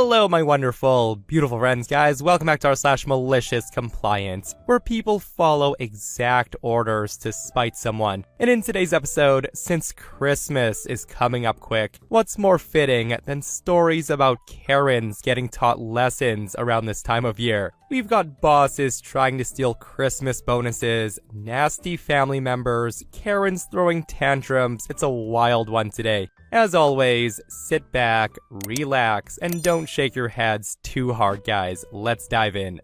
Hello, my wonderful, beautiful friends, guys. Welcome back to r/MaliciousCompliance, where people follow exact orders to spite someone. And in today's episode, since Christmas is coming up quick, what's more fitting than stories about Karens getting taught lessons around this time of year? We've got bosses trying to steal Christmas bonuses, nasty family members, Karens throwing tantrums. It's a wild one today. As always, sit back, relax, and don't shake your heads too hard, guys. Let's dive in.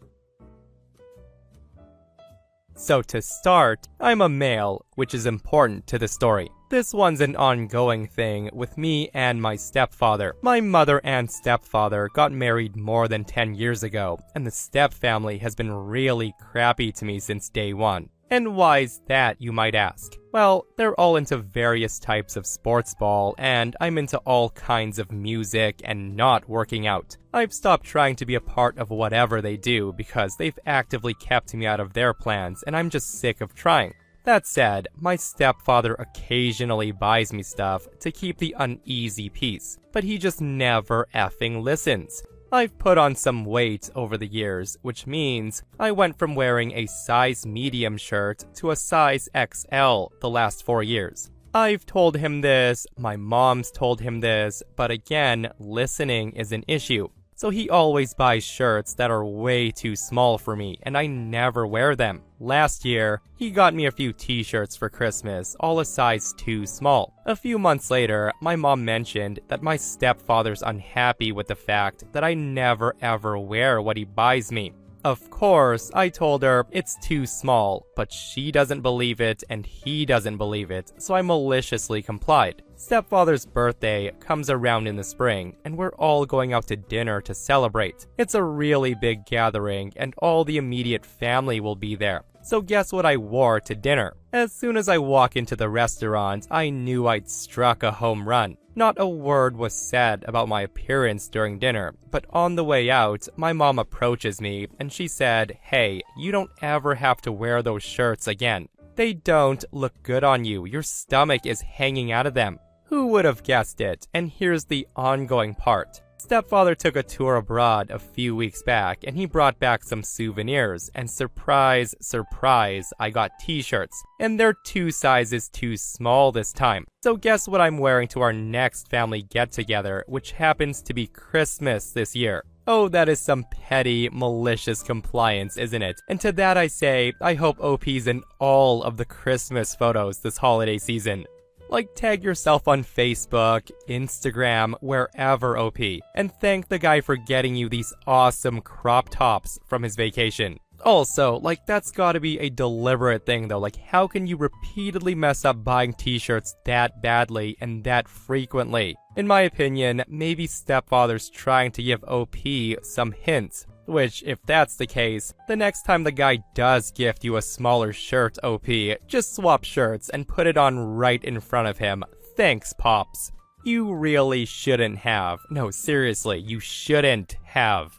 So to start, I'm a male, which is important to the story. This one's an ongoing thing with me and my stepfather. My mother and stepfather got married more than 10 years ago, and the stepfamily has been really crappy to me since day one. And why's that, you might ask? Well, they're all into various types of sports ball, and I'm into all kinds of music and not working out. I've stopped trying to be a part of whatever they do because they've actively kept me out of their plans, and I'm just sick of trying. That said, my stepfather occasionally buys me stuff to keep the uneasy peace, but he just never effing listens. I've put on some weight over the years, which means I went from wearing a size medium shirt to a size XL the last 4 years. I've told him this, my mom's told him this, but again, listening is an issue. So he always buys shirts that are way too small for me, and I never wear them. Last year, he got me a few t-shirts for Christmas, all a size too small. A few months later, my mom mentioned that my stepfather's unhappy with the fact that I never ever wear what he buys me. Of course, I told her it's too small, but she doesn't believe it and he doesn't believe it, so I maliciously complied. Stepfather's birthday comes around in the spring, and we're all going out to dinner to celebrate. It's a really big gathering, and all the immediate family will be there. So guess what I wore to dinner? As soon as I walk into the restaurant, I knew I'd struck a home run. Not a word was said about my appearance during dinner, but on the way out, my mom approaches me and she said, "Hey, you don't ever have to wear those shirts again. They don't look good on you. Your stomach is hanging out of them." Who would have guessed it? And here's the ongoing part. Stepfather took a tour abroad a few weeks back, and he brought back some souvenirs, and surprise, surprise, I got t-shirts. And they're 2 sizes too small this time. So guess what I'm wearing to our next family get-together, which happens to be Christmas this year. Oh, that is some petty, malicious compliance, isn't it? And to that I say, I hope OP's in all of the Christmas photos this holiday season. Like, tag yourself on Facebook, Instagram, wherever, OP, and thank the guy for getting you these awesome crop tops from his vacation. Also, like, that's gotta be a deliberate thing though. Like, how can you repeatedly mess up buying t-shirts that badly and that frequently? In my opinion, maybe stepfather's trying to give OP some hints. Which, if that's the case, the next time the guy does gift you a smaller shirt, OP, just swap shirts and put it on right in front of him. Thanks, Pops. You really shouldn't have. No, seriously, you shouldn't have.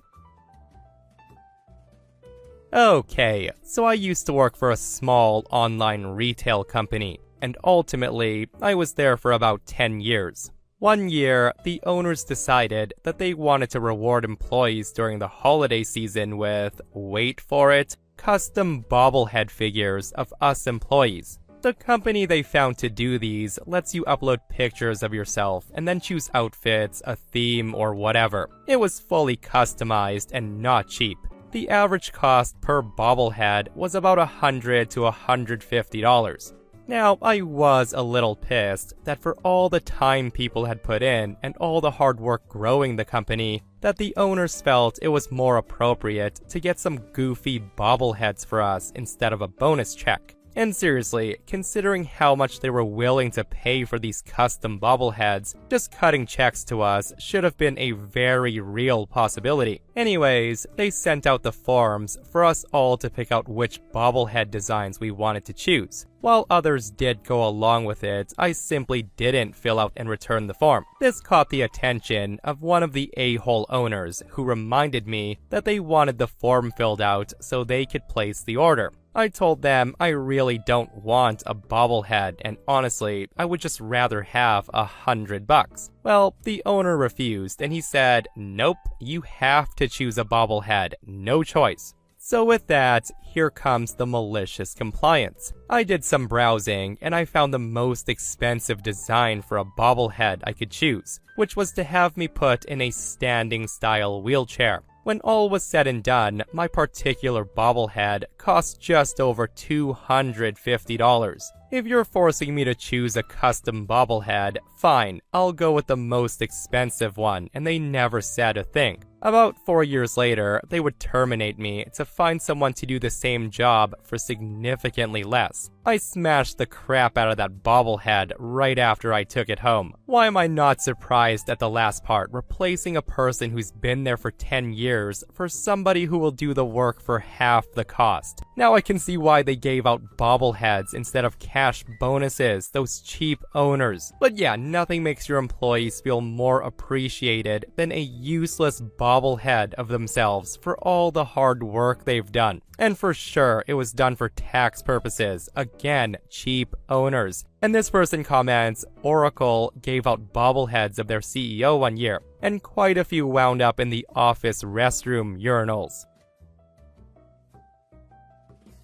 Okay, so I used to work for a small online retail company, and ultimately, I was there for about 10 years. One year, the owners decided that they wanted to reward employees during the holiday season with, wait for it, custom bobblehead figures of us employees. The company they found to do these lets you upload pictures of yourself and then choose outfits, a theme, or whatever. It was fully customized and not cheap. The average cost per bobblehead was about $100 to $150. Now, I was a little pissed that for all the time people had put in and all the hard work growing the company, that the owners felt it was more appropriate to get some goofy bobbleheads for us instead of a bonus check. And seriously, considering how much they were willing to pay for these custom bobbleheads, just cutting checks to us should have been a very real possibility. Anyways, they sent out the forms for us all to pick out which bobblehead designs we wanted to choose. While others did go along with it, I simply didn't fill out and return the form. This caught the attention of one of the a-hole owners, who reminded me that they wanted the form filled out so they could place the order. I told them I really don't want a bobblehead, and honestly, I would just rather have $100. Well, the owner refused, and he said, nope, you have to choose a bobblehead, no choice. So with that, here comes the malicious compliance. I did some browsing, and I found the most expensive design for a bobblehead I could choose, which was to have me put in a standing style wheelchair. When all was said and done, my particular bobblehead cost just over $250. If you're forcing me to choose a custom bobblehead, fine, I'll go with the most expensive one, and they never said a thing. About 4 years later, they would terminate me to find someone to do the same job for significantly less. I smashed the crap out of that bobblehead right after I took it home. Why am I not surprised at the last part, replacing a person who's been there for 10 years for somebody who will do the work for half the cost? Now I can see why they gave out bobbleheads instead of cash bonuses, those cheap owners. But yeah, nothing makes your employees feel more appreciated than a useless bobblehead of themselves for all the hard work they've done. And for sure, it was done for tax purposes. Again, cheap owners. And this person comments, Oracle gave out bobbleheads of their CEO one year, and quite a few wound up in the office restroom urinals.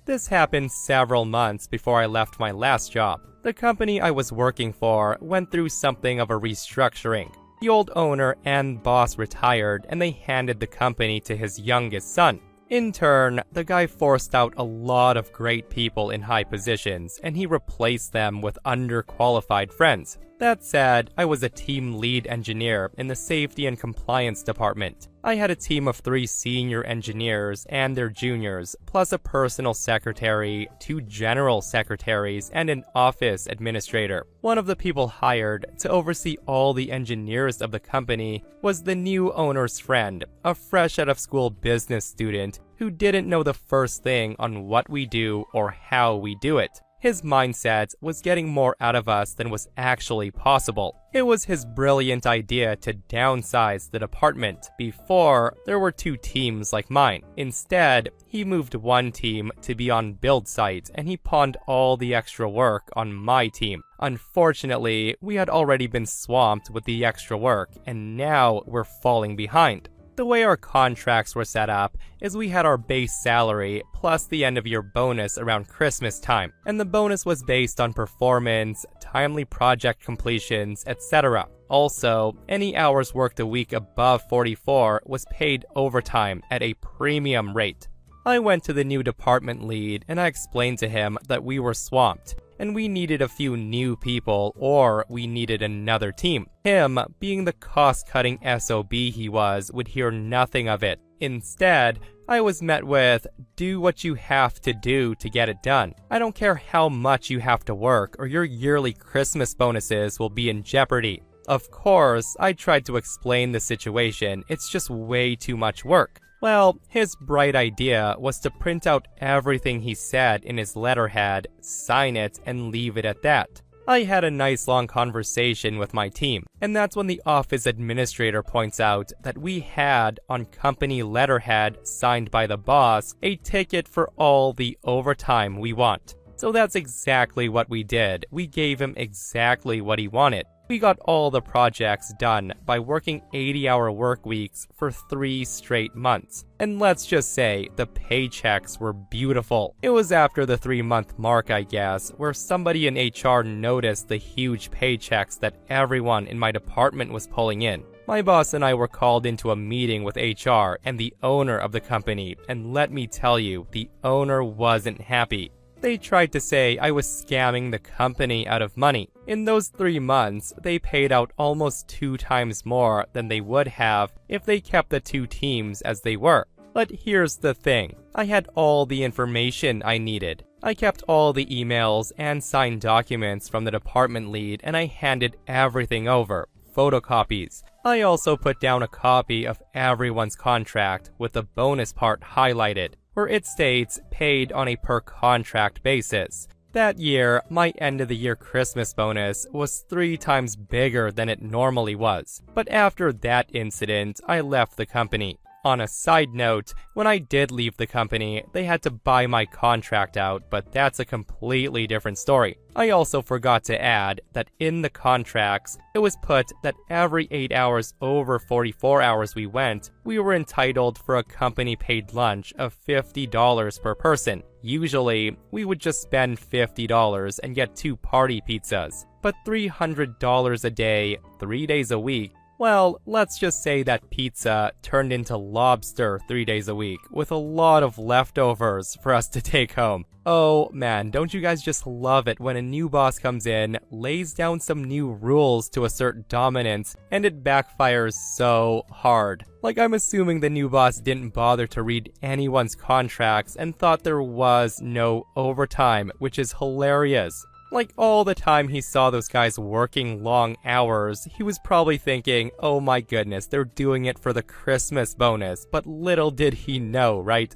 This happened several months before I left my last job. The company I was working for went through something of a restructuring. The old owner and boss retired, and they handed the company to his youngest son. In turn, the guy forced out a lot of great people in high positions, and he replaced them with underqualified friends. That said, I was a team lead engineer in the safety and compliance department. I had a team of 3 senior engineers and their juniors, plus a personal secretary, 2 general secretaries, and an office administrator. One of the people hired to oversee all the engineers of the company was the new owner's friend, a fresh out of school business student who didn't know the first thing on what we do or how we do it. His mindset was getting more out of us than was actually possible. It was his brilliant idea to downsize the department. Before, there were 2 teams like mine. Instead, he moved one team to be on build site, and he pawned all the extra work on my team. Unfortunately, we had already been swamped with the extra work, and now we're falling behind. The way our contracts were set up is we had our base salary plus the end of year bonus around Christmas time, and the bonus was based on performance, timely project completions, etc. Also, any hours worked a week above 44 was paid overtime at a premium rate. I went to the new department lead and I explained to him that we were swamped, and we needed a few new people or we needed another team. Him, being the cost-cutting SOB he was, would hear nothing of it. Instead, I was met with, do what you have to do to get it done. I don't care how much you have to work or your yearly Christmas bonuses will be in jeopardy. Of course, I tried to explain the situation, it's just way too much work. Well, his bright idea was to print out everything he said in his letterhead, sign it, and leave it at that. I had a nice long conversation with my team, and that's when the office administrator points out that we had, on company letterhead signed by the boss, a ticket for all the overtime we want. So that's exactly what we did. We gave him exactly what he wanted. We got all the projects done by working 80-hour work weeks for 3 straight months. And let's just say, the paychecks were beautiful. It was after the 3-month mark, I guess, where somebody in HR noticed the huge paychecks that everyone in my department was pulling in. My boss and I were called into a meeting with HR and the owner of the company, and let me tell you, the owner wasn't happy. They tried to say I was scamming the company out of money. In those 3 months, they paid out almost 2 times more than they would have if they kept the 2 teams as they were. But here's the thing, I had all the information I needed. I kept all the emails and signed documents from the department lead, and I handed everything over, photocopies. I also put down a copy of everyone's contract with the bonus part highlighted, where it states paid on a per contract basis. That year, my end of the year Christmas bonus was 3 times bigger than it normally was. But after that incident, I left the company. On a side note, when I did leave the company, they had to buy my contract out, but that's a completely different story. I also forgot to add that in the contracts, it was put that every 8 hours over 44 hours we went, we were entitled for a company-paid lunch of $50 per person. Usually, we would just spend $50 and get 2 party pizzas. But $300 a day, 3 days a week, well, let's just say that pizza turned into lobster 3 days a week, with a lot of leftovers for us to take home. Oh man, don't you guys just love it when a new boss comes in, lays down some new rules to assert dominance, and it backfires so hard? Like, I'm assuming the new boss didn't bother to read anyone's contracts and thought there was no overtime, which is hilarious. Like, all the time he saw those guys working long hours, he was probably thinking, oh my goodness, they're doing it for the Christmas bonus, but little did he know, right?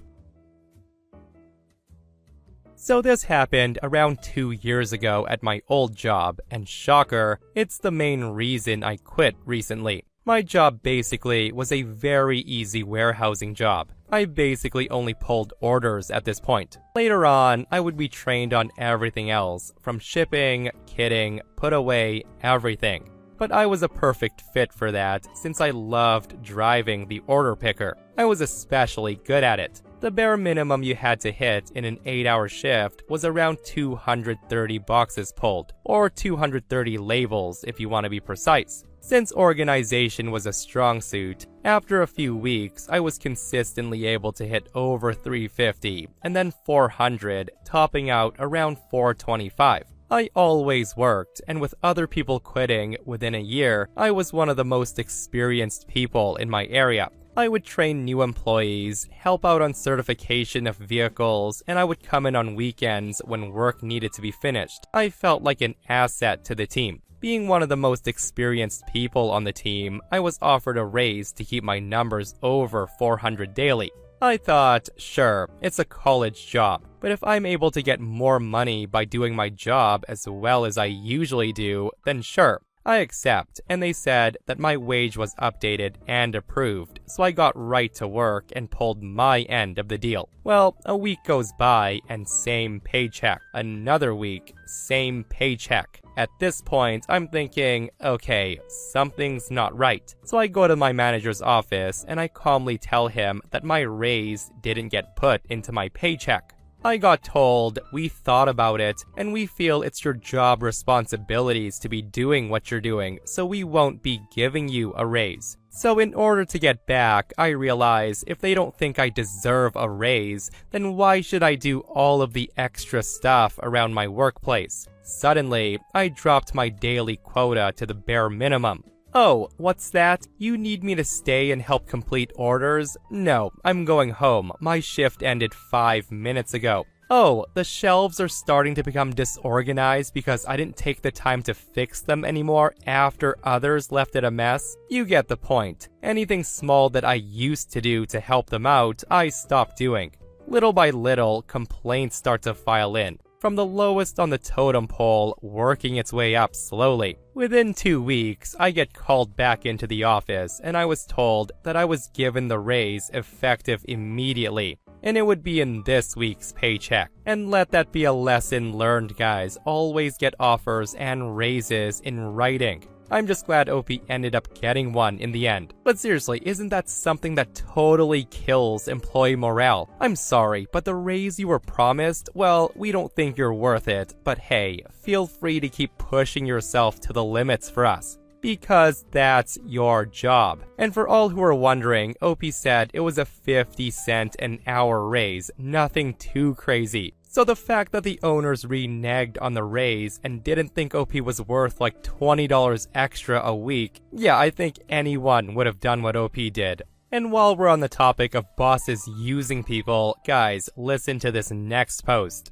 So this happened around 2 years ago at my old job, and shocker, it's the main reason I quit recently. My job basically was a very easy warehousing job. I basically only pulled orders at this point. Later on, I would be trained on everything else, from shipping, kitting, put away, everything. But I was a perfect fit for that since I loved driving the order picker. I was especially good at it. The bare minimum you had to hit in an 8-hour shift was around 230 boxes pulled, or 230 labels if you want to be precise. Since organization was a strong suit, after a few weeks, I was consistently able to hit over 350, and then 400, topping out around 425. I always worked, and with other people quitting within a year, I was one of the most experienced people in my area. I would train new employees, help out on certification of vehicles, and I would come in on weekends when work needed to be finished. I felt like an asset to the team. Being one of the most experienced people on the team, I was offered a raise to keep my numbers over 400 daily. I thought, sure, it's a college job, but if I'm able to get more money by doing my job as well as I usually do, then sure. I accept, and they said that my wage was updated and approved, so I got right to work and pulled my end of the deal. Well, a week goes by and same paycheck. Another week, same paycheck. At this point, I'm thinking, okay, something's not right. So I go to my manager's office and I calmly tell him that my raise didn't get put into my paycheck. I got told, we thought about it, and we feel it's your job responsibilities to be doing what you're doing, so we won't be giving you a raise. So in order to get back, I realize if they don't think I deserve a raise, then why should I do all of the extra stuff around my workplace? Suddenly, I dropped my daily quota to the bare minimum. Oh, what's that? You need me to stay and help complete orders? No, I'm going home. My shift ended 5 minutes ago. Oh, the shelves are starting to become disorganized because I didn't take the time to fix them anymore after others left it a mess? You get the point. Anything small that I used to do to help them out, I stopped doing. Little by little, complaints start to file in. From the lowest on the totem pole, working its way up slowly. Within 2 weeks, I get called back into the office, and I was told that I was given the raise effective immediately, and it would be in this week's paycheck. And let that be a lesson learned, guys. Always get offers and raises in writing. I'm just glad OP ended up getting one in the end. But seriously, isn't that something that totally kills employee morale? I'm sorry, but the raise you were promised, well, we don't think you're worth it. But hey, feel free to keep pushing yourself to the limits for us. Because that's your job. And for all who are wondering, OP said it was a 50-cent an hour raise, nothing too crazy. So the fact that the owners reneged on the raise and didn't think OP was worth like $20 extra a week, yeah, I think anyone would have done what OP did. And while we're on the topic of bosses using people, guys, listen to this next post.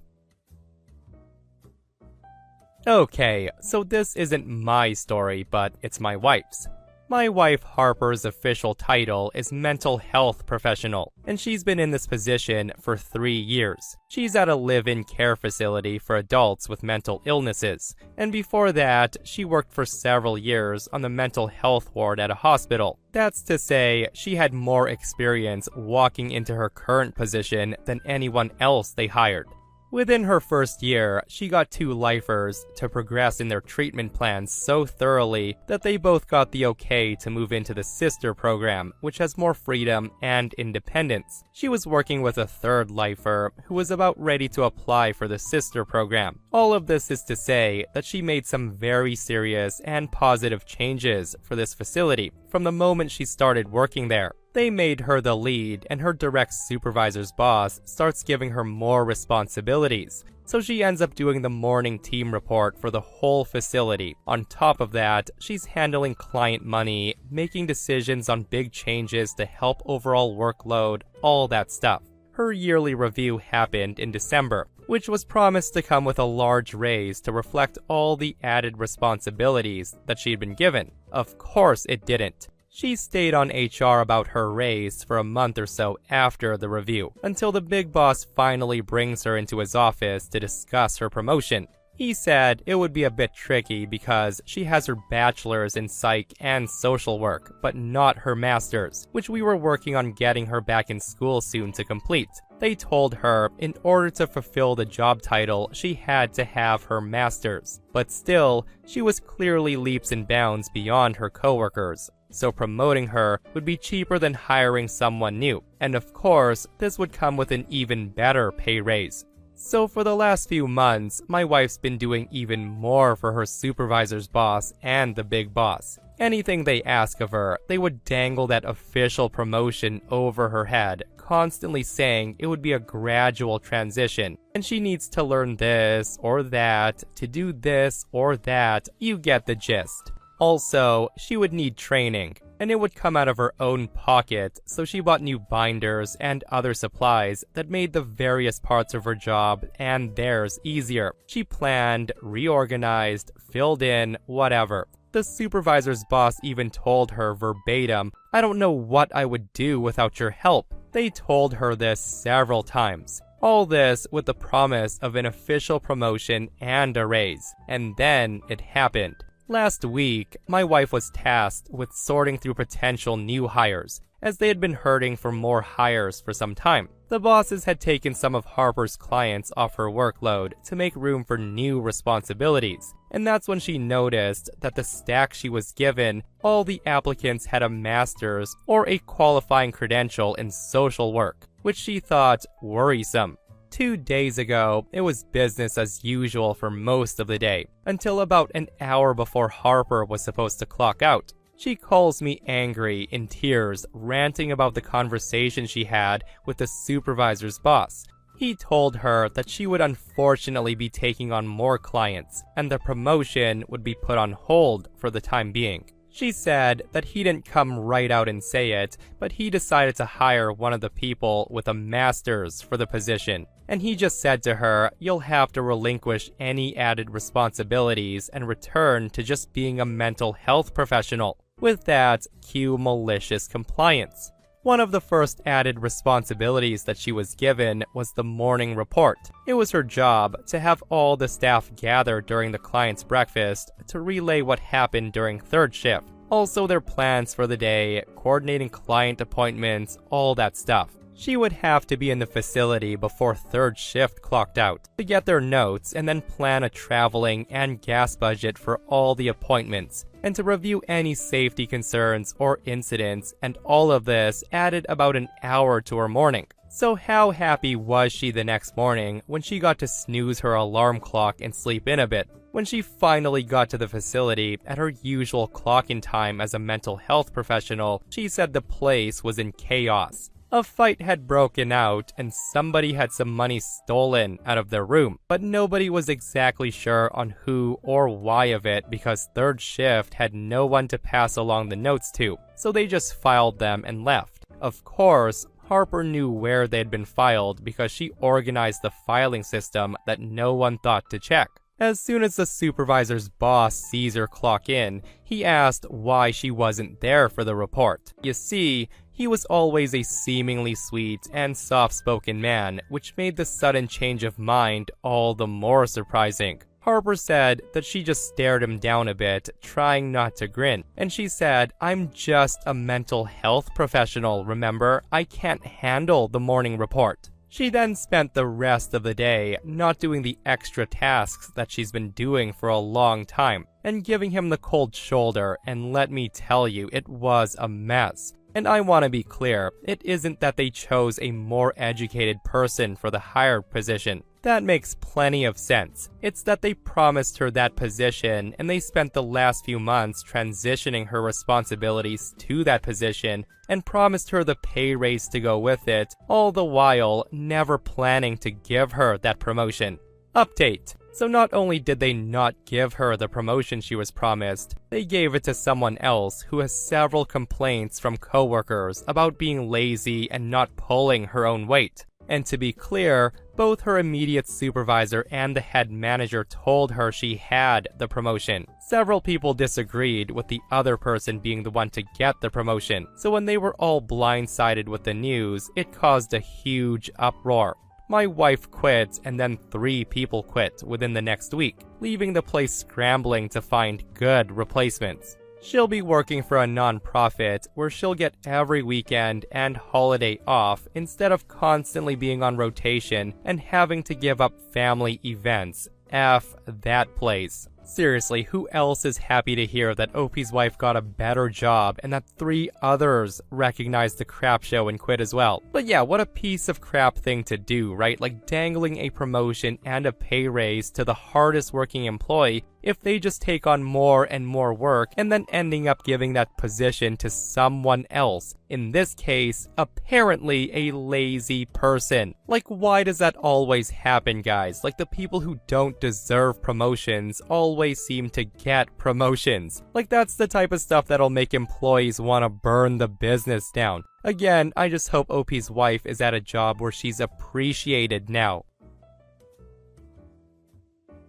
Okay, so this isn't my story, but it's my wife's. My wife Harper's official title is mental health professional, and she's been in this position for 3 years. She's at a live-in care facility for adults with mental illnesses, and before that, she worked for several years on the mental health ward at a hospital. That's to say, she had more experience walking into her current position than anyone else they hired. Within her first year, she got 2 lifers to progress in their treatment plans so thoroughly that they both got the okay to move into the sister program, which has more freedom and independence. She was working with a 3rd lifer who was about ready to apply for the sister program. All of this is to say that she made some very serious and positive changes for this facility from the moment she started working there. They made her the lead, and her direct supervisor's boss starts giving her more responsibilities. So she ends up doing the morning team report for the whole facility. On top of that, she's handling client money, making decisions on big changes to help overall workload, all that stuff. Her yearly review happened in December, which was promised to come with a large raise to reflect all the added responsibilities that she'd been given. Of course it didn't. She stayed on HR about her raise for a month or so after the review, until the big boss finally brings her into his office to discuss her promotion. He said it would be a bit tricky because she has her bachelor's in psych and social work, but not her master's, which we were working on getting her back in school soon to complete. They told her in order to fulfill the job title, she had to have her master's. But still, she was clearly leaps and bounds beyond her coworkers. So promoting her would be cheaper than hiring someone new. And of course, this would come with an even better pay raise. So for the last few months, my wife's been doing even more for her supervisor's boss and the big boss. Anything they ask of her, they would dangle that official promotion over her head, constantly saying it would be a gradual transition, and she needs to learn this or that, to do this or that. You get the gist. Also, she would need training, and it would come out of her own pocket, so she bought new binders and other supplies that made the various parts of her job and theirs easier. She planned, reorganized, filled in, whatever. The supervisor's boss even told her verbatim, "I don't know what I would do without your help." They told her this several times. All this with the promise of an official promotion and a raise. And then it happened. Last week, my wife was tasked with sorting through potential new hires, as they had been hurting for more hires for some time. The bosses had taken some of Harper's clients off her workload to make room for new responsibilities, and that's when she noticed that the stack she was given, all the applicants had a master's or a qualifying credential in social work, which she thought worrisome. 2 days ago, it was business as usual for most of the day, until about an hour before Harper was supposed to clock out. She calls me angry, in tears, ranting about the conversation she had with the supervisor's boss. He told her that she would unfortunately be taking on more clients, and the promotion would be put on hold for the time being. She said that he didn't come right out and say it, but he decided to hire one of the people with a master's for the position. And he just said to her, "You'll have to relinquish any added responsibilities and return to just being a mental health professional." With that, cue malicious compliance. One of the first added responsibilities that she was given was the morning report. It was her job to have all the staff gather during the client's breakfast to relay what happened during 3rd shift. Also their plans for the day, coordinating client appointments, all that stuff. She would have to be in the facility before 3rd shift clocked out to get their notes and then plan a traveling and gas budget for all the appointments, and to review any safety concerns or incidents, and all of this added about an hour to her morning. So how happy was she the next morning when she got to snooze her alarm clock and sleep in a bit? When she finally got to the facility at her usual clock-in time as a mental health professional, she said the place was in chaos. A fight had broken out and somebody had some money stolen out of their room, but nobody was exactly sure on who or why of it because 3rd shift had no one to pass along the notes to, so they just filed them and left. Of course, Harper knew where they'd been filed because she organized the filing system that no one thought to check. As soon as the supervisor's boss sees her clock in, he asked why she wasn't there for the report. You see, he was always a seemingly sweet and soft-spoken man, which made the sudden change of mind all the more surprising. Harper said that she just stared him down a bit, trying not to grin, and she said, "I'm just a mental health professional, remember? I can't handle the morning report." She then spent the rest of the day not doing the extra tasks that she's been doing for a long time, and giving him the cold shoulder, and let me tell you, it was a mess. And I want to be clear, it isn't that they chose a more educated person for the higher position. That makes plenty of sense. It's that they promised her that position, and they spent the last few months transitioning her responsibilities to that position, and promised her the pay raise to go with it, all the while never planning to give her that promotion. Update. So not only did they not give her the promotion she was promised, they gave it to someone else who has several complaints from coworkers about being lazy and not pulling her own weight. And to be clear, both her immediate supervisor and the head manager told her she had the promotion. Several people disagreed with the other person being the one to get the promotion, so when they were all blindsided with the news, it caused a huge uproar. My wife quit, and then 3 people quit within the next week, leaving the place scrambling to find good replacements. She'll be working for a non-profit where she'll get every weekend and holiday off instead of constantly being on rotation and having to give up family events. F that place. Seriously, who else is happy to hear that OP's wife got a better job and that 3 others recognized the crap show and quit as well? But yeah, what a piece of crap thing to do, right? Like dangling a promotion and a pay raise to the hardest working employee if they just take on more and more work and then ending up giving that position to someone else. In this case, apparently a lazy person. Like, why does that always happen, guys? Like, the people who don't deserve promotions always seem to get promotions. Like, that's the type of stuff that'll make employees want to burn the business down. Again, I just hope OP's wife is at a job where she's appreciated now.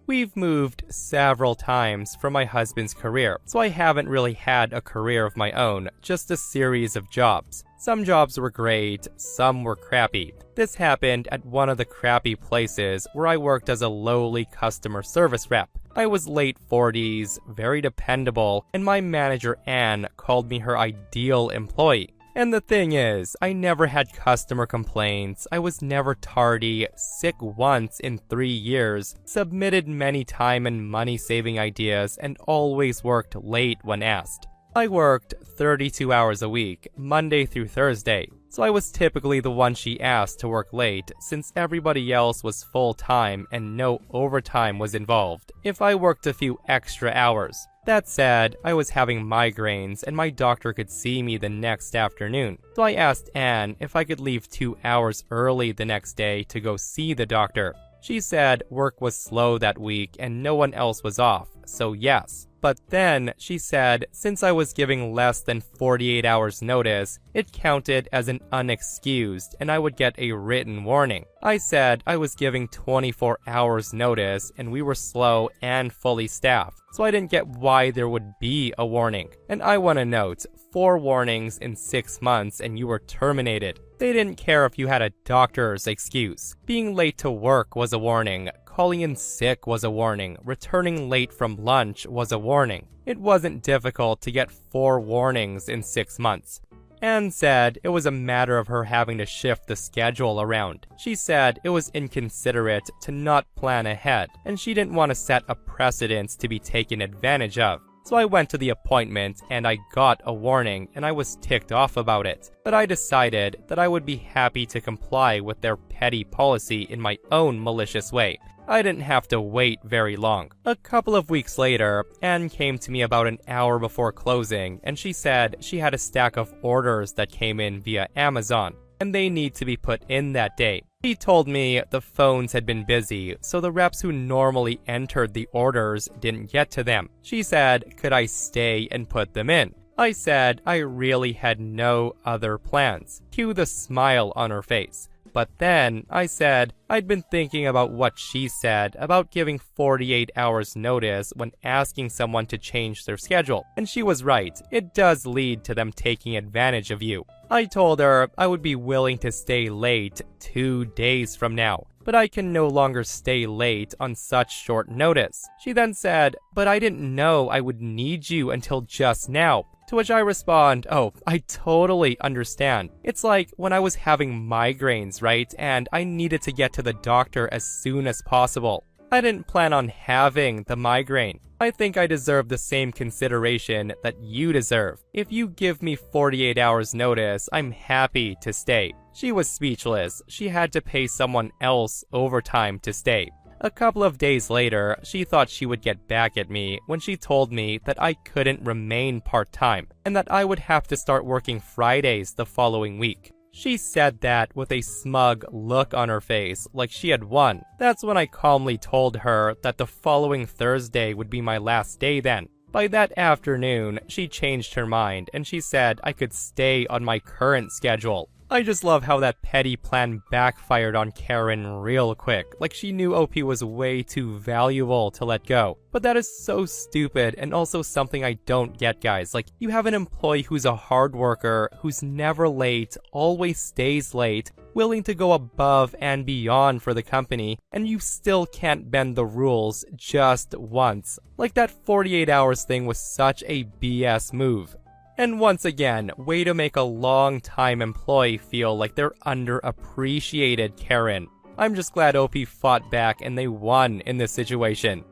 We've moved several times for my husband's career, so I haven't really had a career of my own, just a series of jobs. Some jobs were great, some were crappy. This happened at one of the crappy places where I worked as a lowly customer service rep. I was late 40s, very dependable, and my manager Anne called me her ideal employee. And the thing is, I never had customer complaints, I was never tardy, sick once in 3 years, submitted many time and money-saving ideas, and always worked late when asked. I worked 32 hours a week, Monday through Thursday, so I was typically the one she asked to work late since everybody else was full-time and no overtime was involved if I worked a few extra hours. That said, I was having migraines and my doctor could see me the next afternoon, so I asked Anne if I could leave 2 hours early the next day to go see the doctor. She said work was slow that week and no one else was off, so yes. But then, she said, since I was giving less than 48 hours notice, it counted as an unexcused and I would get a written warning. I said I was giving 24 hours notice and we were slow and fully staffed, so I didn't get why there would be a warning. And I want to note, 4 warnings in 6 months and you were terminated. They didn't care if you had a doctor's excuse. Being late to work was a warning. Calling in sick was a warning. Returning late from lunch was a warning. It wasn't difficult to get 4 warnings in 6 months. Anne said it was a matter of her having to shift the schedule around. She said it was inconsiderate to not plan ahead, and she didn't want to set a precedent to be taken advantage of. So I went to the appointment and I got a warning and I was ticked off about it. But I decided that I would be happy to comply with their petty policy in my own malicious way. I didn't have to wait very long. A couple of weeks later, Anne came to me about an hour before closing and she said she had a stack of orders that came in via Amazon and they need to be put in that day. She told me the phones had been busy, so the reps who normally entered the orders didn't get to them. She said, could I stay and put them in? I said I really had no other plans. Cue the smile on her face. But then I said I'd been thinking about what she said about giving 48 hours notice when asking someone to change their schedule. And she was right, it does lead to them taking advantage of you. I told her I would be willing to stay late 2 days from now, but I can no longer stay late on such short notice. She then said, but I didn't know I would need you until just now. To which I respond, oh, I totally understand. It's like when I was having migraines, right? And I needed to get to the doctor as soon as possible. I didn't plan on having the migraine. I think I deserve the same consideration that you deserve. If you give me 48 hours notice, I'm happy to stay. She was speechless. She had to pay someone else overtime to stay. A couple of days later, she thought she would get back at me when she told me that I couldn't remain part-time and that I would have to start working Fridays the following week. She said that with a smug look on her face, like she had won. That's when I calmly told her that the following Thursday would be my last day then. By that afternoon, she changed her mind and she said I could stay on my current schedule. I just love how that petty plan backfired on Karen real quick, like she knew OP was way too valuable to let go. But that is so stupid and also something I don't get, guys. Like, you have an employee who's a hard worker, who's never late, always stays late, willing to go above and beyond for the company, and you still can't bend the rules just once. Like, that 48 hours thing was such a BS move. And once again, way to make a long-time employee feel like they're underappreciated, Karen. I'm just glad OP fought back and they won in this situation.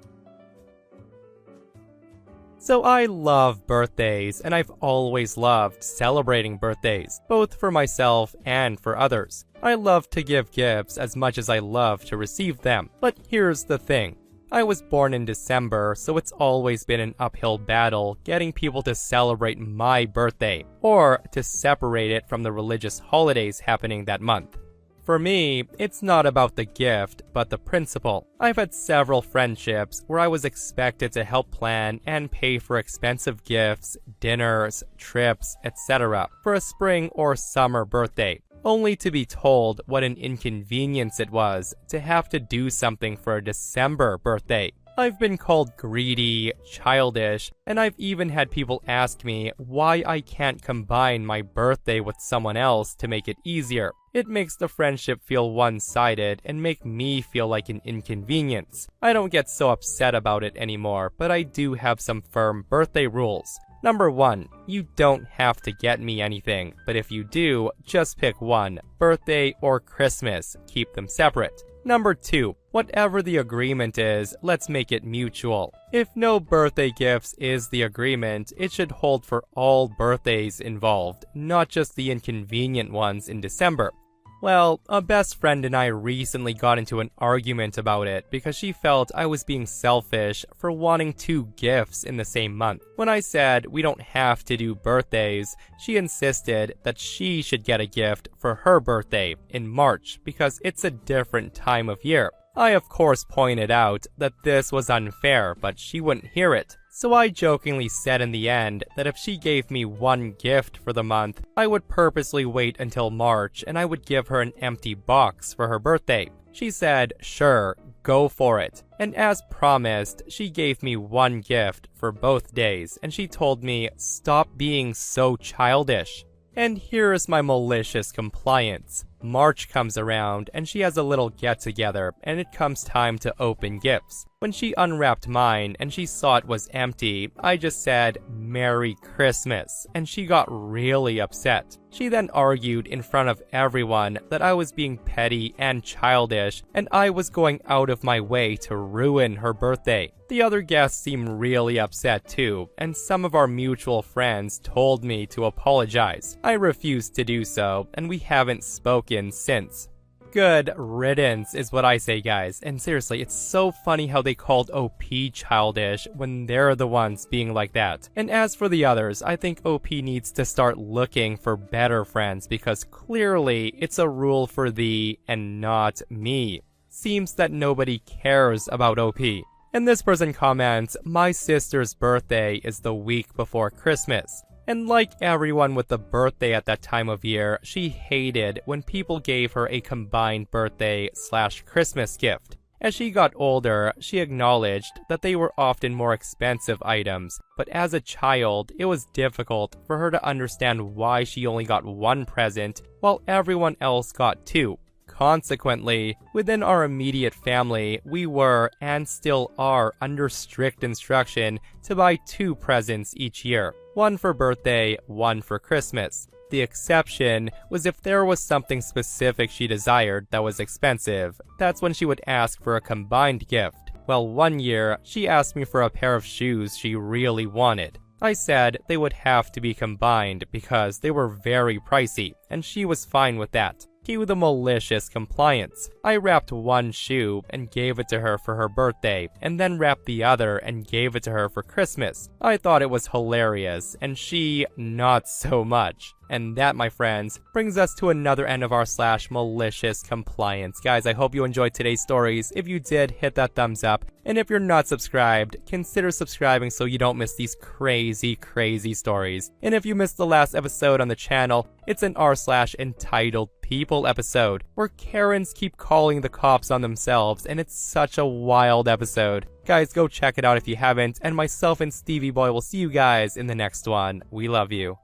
So I love birthdays, and I've always loved celebrating birthdays, both for myself and for others. I love to give gifts as much as I love to receive them. But here's the thing. I was born in December, so it's always been an uphill battle getting people to celebrate my birthday, or to separate it from the religious holidays happening that month. For me, it's not about the gift, but the principle. I've had several friendships where I was expected to help plan and pay for expensive gifts, dinners, trips, etc. for a spring or summer birthday, only to be told what an inconvenience it was to have to do something for a December birthday. I've been called greedy, childish, and I've even had people ask me why I can't combine my birthday with someone else to make it easier. It makes the friendship feel one-sided and make me feel like an inconvenience. I don't get so upset about it anymore, but I do have some firm birthday rules. Number 1, you don't have to get me anything, but if you do, just pick one, birthday or Christmas, keep them separate. Number 2, whatever the agreement is, let's make it mutual. If no birthday gifts is the agreement, it should hold for all birthdays involved, not just the inconvenient ones in December. Well, a best friend and I recently got into an argument about it because she felt I was being selfish for wanting 2 gifts in the same month. When I said we don't have to do birthdays, she insisted that she should get a gift for her birthday in March because it's a different time of year. I of course pointed out that this was unfair, but she wouldn't hear it. So I jokingly said in the end that if she gave me 1 gift for the month, I would purposely wait until March and I would give her an empty box for her birthday. She said, sure, go for it. And as promised, she gave me 1 gift for both days, and she told me, stop being so childish. And here's my malicious compliance. March comes around and she has a little get-together and it comes time to open gifts. When she unwrapped mine and she saw it was empty, I just said, Merry Christmas, and she got really upset. She then argued in front of everyone that I was being petty and childish and I was going out of my way to ruin her birthday. The other guests seemed really upset too, and some of our mutual friends told me to apologize. I refused to do so, and we haven't spoken since. Good riddance is what I say, guys. And seriously, it's so funny how they called OP childish when they're the ones being like that. And as for the others, I think OP needs to start looking for better friends because clearly it's a rule for thee and not me. Seems that nobody cares about OP. And this person comments, my sister's birthday is the week before Christmas. And like everyone with a birthday at that time of year, she hated when people gave her a combined birthday/Christmas gift. As she got older, she acknowledged that they were often more expensive items, but as a child, it was difficult for her to understand why she only got one present while everyone else got two. Consequently, within our immediate family, we were and still are under strict instruction to buy two presents each year, one for birthday, one for Christmas. The exception was if there was something specific she desired that was expensive. That's when she would ask for a combined gift. Well, one year, she asked me for a pair of shoes she really wanted. I said they would have to be combined because they were very pricey, and she was fine with that. Cue the malicious compliance. I wrapped one shoe and gave it to her for her birthday, and then wrapped the other and gave it to her for Christmas. I thought it was hilarious, and she, not so much. And that, my friends, brings us to another end of our /malicious compliance. Guys, I hope you enjoyed today's stories. If you did, hit that thumbs up. And if you're not subscribed, consider subscribing so you don't miss these crazy stories. And if you missed the last episode on the channel, it's an r/entitled people episode, where Karens keep calling the cops on themselves, and it's such a wild episode. Guys, go check it out if you haven't, and myself and Stevie Boy will see you guys in the next one. We love you.